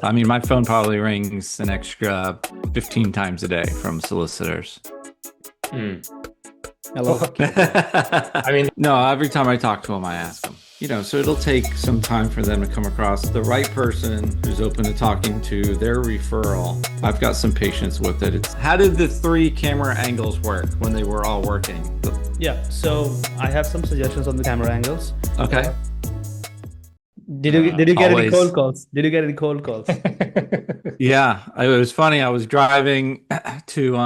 I mean, my phone probably rings an extra 15 times a day from solicitors. Hmm. Hello. Okay. I mean, No, every time I talk to them, I ask them. So it'll take some time for them to come across the right person who's open to talking to their referral. I've got some patience with it. How did the three camera angles work when they were all working? Yeah, so I have some suggestions on the camera angles. Okay. Did you get any cold Always. calls? Did you get any cold calls? Yeah, it was funny. I was driving to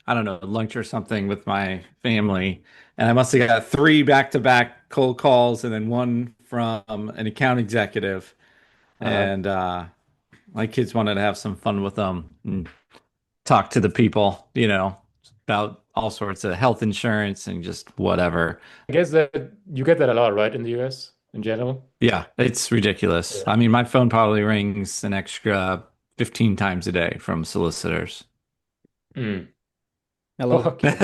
I don't know, lunch or something with my family, and I must have got three back-to-back cold calls and then one from an account executive. uh, And my kids wanted to have some fun with them and talk to the people, about all sorts of health insurance and just whatever. I guess that you get that a lot, right, in the US in general? Yeah, it's ridiculous. Yeah. I mean, my phone probably rings an extra 15 times a day from solicitors. Hmm. Hello. Okay.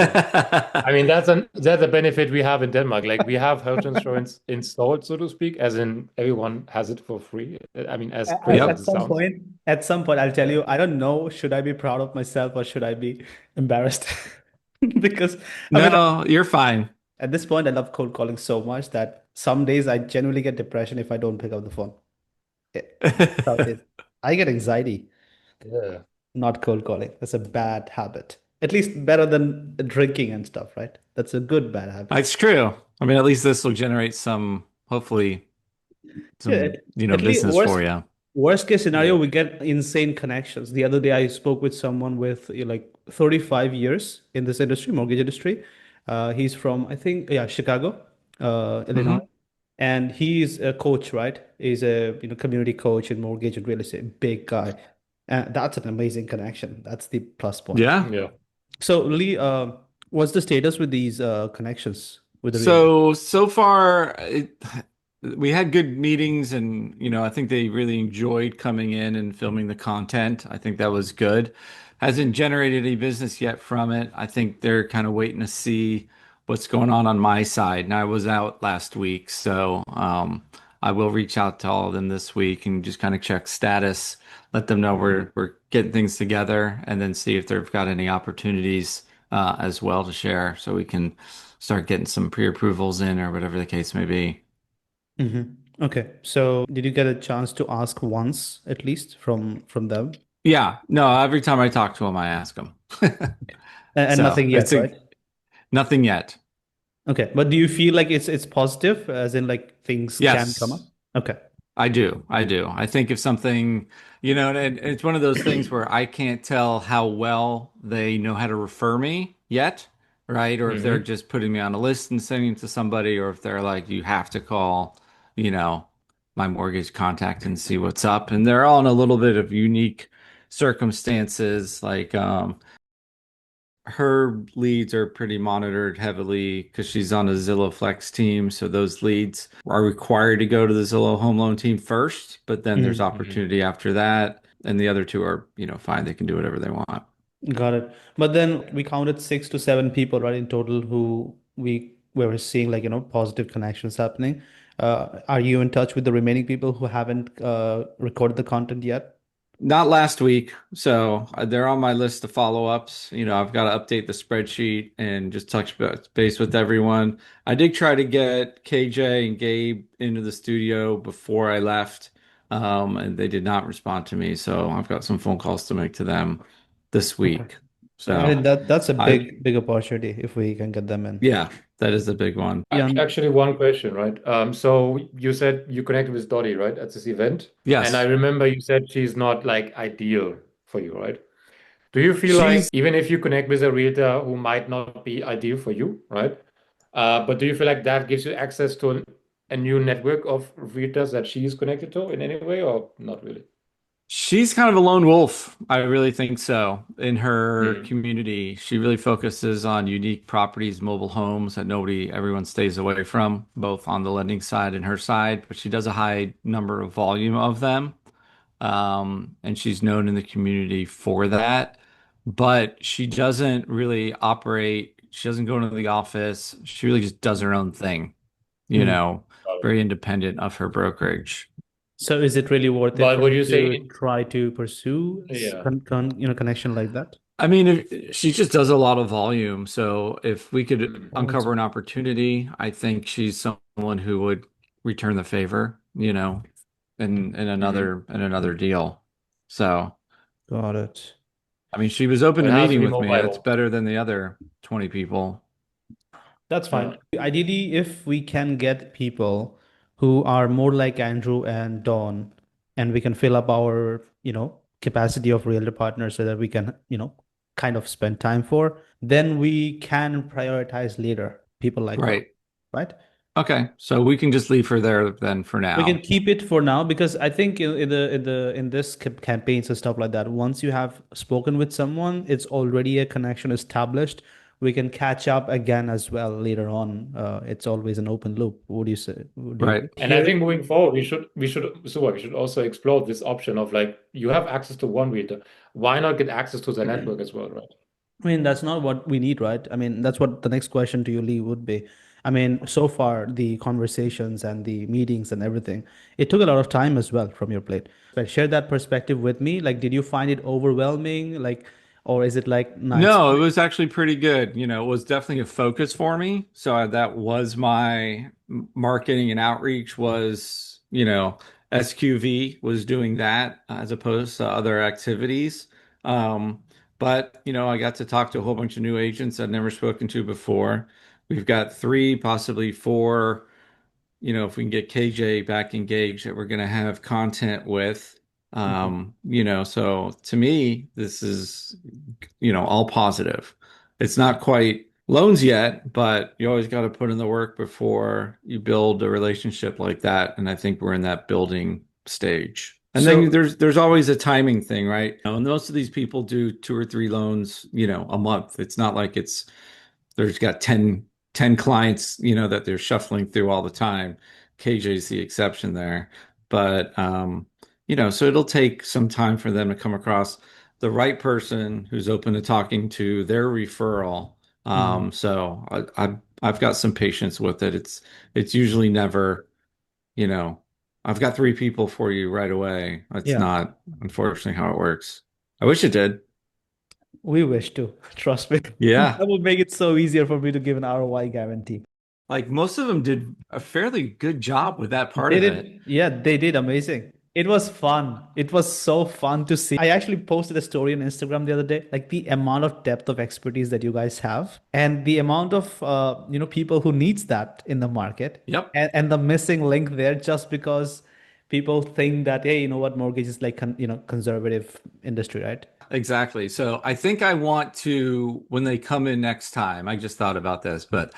I mean, that's a benefit we have in Denmark. Like we have health insurance installed, so to speak, as in everyone has it for free. I mean, as crazy At as Yep. it some sounds. point, I'll tell you, I don't know, should I be proud of myself or should I be embarrassed? Because I mean, No, you're fine. at this point, I love cold calling so much that some days I genuinely get depression if I don't pick up the phone. That's how it is. I get anxiety, Yeah. not cold calling. That's a bad habit. At least better than drinking and stuff, right? That's a good bad habit. It's true. I mean, at least this will generate some, hopefully, Yeah, some, at least business for you. worst case scenario, Yeah. we get insane connections. The other day, I spoke with someone with like 35 years in this industry, mortgage industry. He's from, I think, yeah, Chicago, Illinois, Hmm. and he's a coach, right? He's a community coach in mortgage and real estate, big guy. And that's an amazing connection. That's the plus point. Yeah. Yeah. So, Lee, what's the status with these connections with the realtor? So far, we had good meetings, and I think they really enjoyed coming in and filming the content. I think that was good. Hasn't generated any business yet from it. I think they're kind of waiting to see what's going on my side. And I was out last week, so I will reach out to all of them this week and just kind of check status, let them know we're getting things together, and then see if they've got any opportunities as well to share, so we can start getting some pre-approvals in or whatever the case may be. Hmm. Okay. So did you get a chance to ask once at least from them? Yeah, no, every time I talk to them, I ask them. And So nothing it's yet, right? nothing yet. Okay. But do you feel like it's positive, as in like things can come up? Yes, Okay. I do. I do. I think if something, and it's one of those things where I can't tell how well they know how to refer me yet, right? Or if they're Hmm. just putting me on a list and sending it to somebody, or if they're like, you have to call, you know, my mortgage contact and see what's up. And they're all in a little bit of unique circumstances. Like, her leads are pretty monitored heavily because she's on a Zillow Flex team. So those leads are required to go to the Zillow home loan team first, but then there's Hmm. opportunity after that. And the other two are, fine. They can do whatever they want. Got it. But then we counted 6 to 7 people, right, in total who we were seeing like, positive connections happening. Are you in touch with the remaining people who haven't recorded the content yet? Not last week. So they're on my list of follow-ups. I've got to update the spreadsheet and just touch base with everyone. I did try to get KJ and Gabe into the studio before I left, and they did not respond to me. So I've got some phone calls to make to them this Okay. week. I So mean that's a I, big opportunity if we can get them in. yeah, that is a big one. Yeah. Actually, one question, right? So you said you connected with Dottie, right, at this event, and I Yes, remember you said she's not like ideal for you, right? Do you feel like she's even if you connect with a realtor who might not be ideal for you, right? But do you feel like that gives you access to a new network of realtors that she's connected to in any way, or not really? She's kind of a lone wolf. I really think so. In her Mm. community, she really focuses on unique properties, mobile homes that everyone stays away from, both on the lending side and her side. But she does a high number of volume of them. And she's known in the community for that. But she doesn't really operate, she doesn't go into the office. She really just does her own thing, you Mm. know, Got it. very independent of her brokerage. So is it really worth it But for would me you say, to try to pursue yeah. connection like that? I mean, if she just does a lot of volume, so if we could Oh, uncover an opportunity, I think she's someone who would return the favor, Mhm. in another deal. So, got it. I mean, she was open But to it has to meeting be with more me. That's viable. better than the other 20 people. That's Yeah. fine. Ideally, if we can get people who are more like Andrew and Dawn, and we can fill up our, capacity of realtor partners so that we can, kind of spend time for, then we can prioritize later people like her, Right. right? Okay. So we can just leave her there then for We can now. keep it for now because I think in this campaigns and stuff like that, once you have spoken with someone, it's already a connection established. We can catch up again as well later on. It's always an open loop. What do you say? Do you Right. agree? And I Hearing, think moving forward, we should also explore this option of like you have access to one reader. Why not get access to the network as well, right? I mean, that's not what we need, right? I mean, that's what the next question to you, Lee, would be. I mean, so far, the conversations and the meetings and everything, it took a lot of time as well from your plate. Like, share that perspective with me. Like, did you find it overwhelming? Like, or is it like nice? No, it was actually pretty good. It was definitely a focus for me. So that was my marketing and outreach was, SQV was doing that as opposed to other activities. Um, but, I got to talk to a whole bunch of new agents I'd never spoken to before. We've got three, possibly four, if we can get KJ back engaged, that we're going to have content with. Mhm. So to me, this is, all positive. It's not quite loans yet, but you always got to put in the work before you build a relationship like that. And I think we're in that building stage. And then So, there's always a timing thing, right? And most of these people do two or three loans, a month. It's not like there's got 10 clients, that they're shuffling through all the time. KJ's the exception there. But so it'll take some time for them to come across the right person who's open to talking to their referral. mhm. So I've got some patience with it. It's usually never, you know, I've got three people for you right away. That's Yeah, not unfortunately how it works. I wish it did. we wish to. Trust me. Yeah. That would make it so easier for me to give an ROI guarantee. Like most of them did a fairly good job with that part They of it. did, yeah, they did amazing. It was fun. It was so fun to see. I actually posted a story on Instagram the other day, like the amount of depth of expertise that you guys have, and the amount of people who needs that in the market, Yep, and the missing link there just because people think that, hey, you know what, mortgage is like conservative industry, right? exactly. So I think I want to, when they come in next time, I just thought about this, but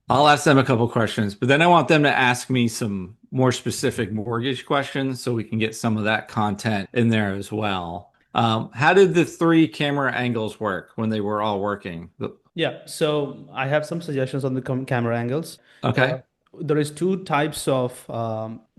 I'll ask them a couple questions, but then I want them to ask me some more specific mortgage questions so we can get some of that content in there as well. How did the three camera angles work when they were all working? Yeah, so I have some suggestions on the camera angles. Uh, Okay, there is two types of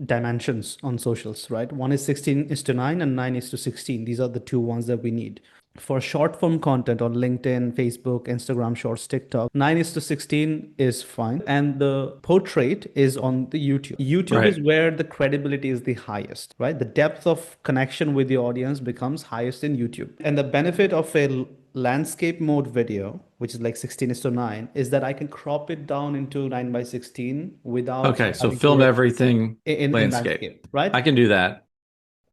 dimensions on socials, right? One is 16 is to 9 and 9 is to 16. These are the two ones that we need. For short form content on LinkedIn, Facebook, Instagram Shorts, TikTok, 9 is to 16 is fine. And the portrait is on the YouTube. YouTube is right. where the credibility is the highest, right? The depth of connection with the audience becomes highest in YouTube. And the benefit of a landscape mode video, which is like 16 is to 9, is that I can crop it down into 9 by 16 without Okay, so having to film work everything in landscape. landscape, right? I can do that.